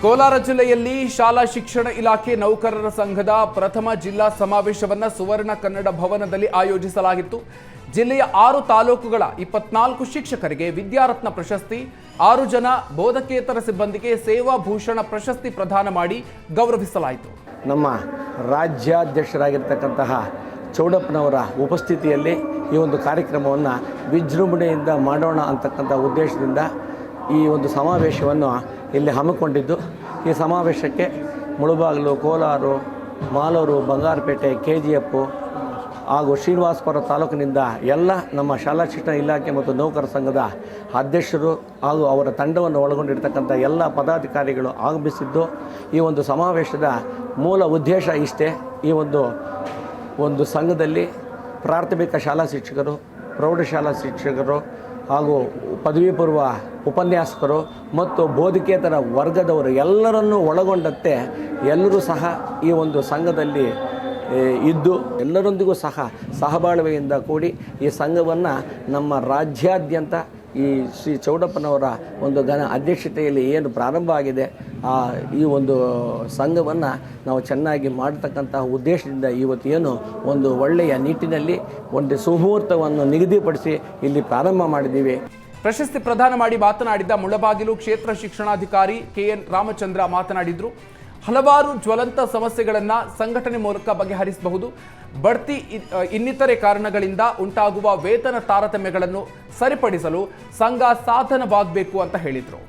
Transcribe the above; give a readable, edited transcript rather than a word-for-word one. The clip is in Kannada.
ಕೋಲಾರ ಜಿಲ್ಲೆಯಲ್ಲಿ ಶಾಲಾ ಶಿಕ್ಷಣ ಇಲಾಖೆ ನೌಕರರ ಸಂಘದ ಪ್ರಥಮ ಜಿಲ್ಲಾ ಸಮಾವೇಶವನ್ನು ಸುವರ್ಣ ಕನ್ನಡ ಭವನದಲ್ಲಿ ಆಯೋಜಿಸಲಾಗಿತ್ತು. ಜಿಲ್ಲೆಯ 6 ತಾಲೂಕುಗಳ 24 ಶಿಕ್ಷಕರಿಗೆ ವಿದ್ಯಾರತ್ನ ಪ್ರಶಸ್ತಿ, 6 ಜನ ಬೋಧಕೇತರ ಸಿಬ್ಬಂದಿಗೆ ಸೇವಾ ಭೂಷಣ ಪ್ರಶಸ್ತಿ ಪ್ರದಾನ ಮಾಡಿ ಗೌರವಿಸಲಾಯಿತು. ನಮ್ಮ ರಾಜ್ಯಾಧ್ಯಕ್ಷರಾಗಿರ್ತಕ್ಕಂತಹ ಚೌಡಪ್ಪನವರ ಉಪಸ್ಥಿತಿಯಲ್ಲಿ ಈ ಒಂದು ಕಾರ್ಯಕ್ರಮವನ್ನು ವಿಜೃಂಭಣೆಯಿಂದ ಮಾಡೋಣ ಅಂತಕ್ಕಂಥ ಉದ್ದೇಶದಿಂದ ಈ ಒಂದು ಸಮಾವೇಶವನ್ನು ಇಲ್ಲಿ ಹಮ್ಮಿಕೊಂಡಿದ್ದು, ಈ ಸಮಾವೇಶಕ್ಕೆ ಮುಳುಬಾಗಿಲು, ಕೋಲಾರ, ಮಾಲೂರು, ಬಂಗಾರಪೇಟೆ, KGF ಹಾಗೂ ಶ್ರೀನಿವಾಸಪುರ ತಾಲೂಕಿನಿಂದ ಎಲ್ಲ ನಮ್ಮ ಶಾಲಾ ಶಿಕ್ಷಣ ಇಲಾಖೆ ಮತ್ತು ನೌಕರ ಸಂಘದ ಅಧ್ಯಕ್ಷರು ಹಾಗೂ ಅವರ ತಂಡವನ್ನು ಒಳಗೊಂಡಿರ್ತಕ್ಕಂಥ ಎಲ್ಲ ಪದಾಧಿಕಾರಿಗಳು ಆಗಮಿಸಿದ್ದು, ಈ ಒಂದು ಸಮಾವೇಶದ ಮೂಲ ಉದ್ದೇಶ ಇಷ್ಟೇ. ಈ ಒಂದು ಸಂಘದಲ್ಲಿ ಪ್ರಾಥಮಿಕ ಶಾಲಾ ಶಿಕ್ಷಕರು, ಪ್ರೌಢಶಾಲಾ ಶಿಕ್ಷಕರು ಹಾಗೂ ಪದವಿ ಪೂರ್ವ ಉಪನ್ಯಾಸಕರು ಮತ್ತು ಬೋಧಕೇತರ ವರ್ಗದವರು ಎಲ್ಲರನ್ನೂ ಒಳಗೊಂಡಂತೆ ಎಲ್ಲರೂ ಸಹ ಈ ಒಂದು ಸಂಘದಲ್ಲಿ ಇದ್ದು ಎಲ್ಲರೊಂದಿಗೂ ಸಹ ಸಹಬಾಳ್ವೆಯಿಂದ ಕೂಡಿ ಈ ಸಂಘವನ್ನು ನಮ್ಮ ರಾಜ್ಯಾದ್ಯಂತ ಈ ಶ್ರೀ ಚೌಡಪ್ಪನವರ ಒಂದು ಅಧ್ಯಕ್ಷತೆಯಲ್ಲಿ ಏನು ಪ್ರಾರಂಭ ಆಗಿದೆ, ಈ ಒಂದು ಸಂಘವನ್ನು ನಾವು ಚೆನ್ನಾಗಿ ಮಾಡತಕ್ಕಂತಹ ಉದ್ದೇಶದಿಂದ ಇವತ್ತು ಏನು ಒಂದು ಒಳ್ಳೆಯ ನಿಟ್ಟಿನಲ್ಲಿ ಒಂದು ಸುಮುಹೂರ್ತವನ್ನು ನಿಗದಿಪಡಿಸಿ ಇಲ್ಲಿ ಪ್ರಾರಂಭ ಮಾಡಿದ್ದೀವಿ. ಪ್ರಶಸ್ತಿ ಪ್ರದಾನ ಮಾಡಿ ಮಾತನಾಡಿದ ಮುಳಬಾಗಿಲು ಕ್ಷೇತ್ರ ಶಿಕ್ಷಣಾಧಿಕಾರಿ KN ರಾಮಚಂದ್ರ ಮಾತನಾಡಿದರು. ಹಲವಾರು ಜ್ವಲಂತ ಸಮಸ್ಯೆಗಳನ್ನು ಸಂಘಟನೆ ಮೂಲಕ ಬಗೆಹರಿಸಬಹುದು. ಬಡ್ತಿ ಇನ್ನಿತರೆ ಕಾರಣಗಳಿಂದ ಉಂಟಾಗುವ ವೇತನ ತಾರತಮ್ಯಗಳನ್ನು ಸರಿಪಡಿಸಲು ಸಂಘ ಸಾಧನವಾಗಬೇಕು ಅಂತ ಹೇಳಿದರು.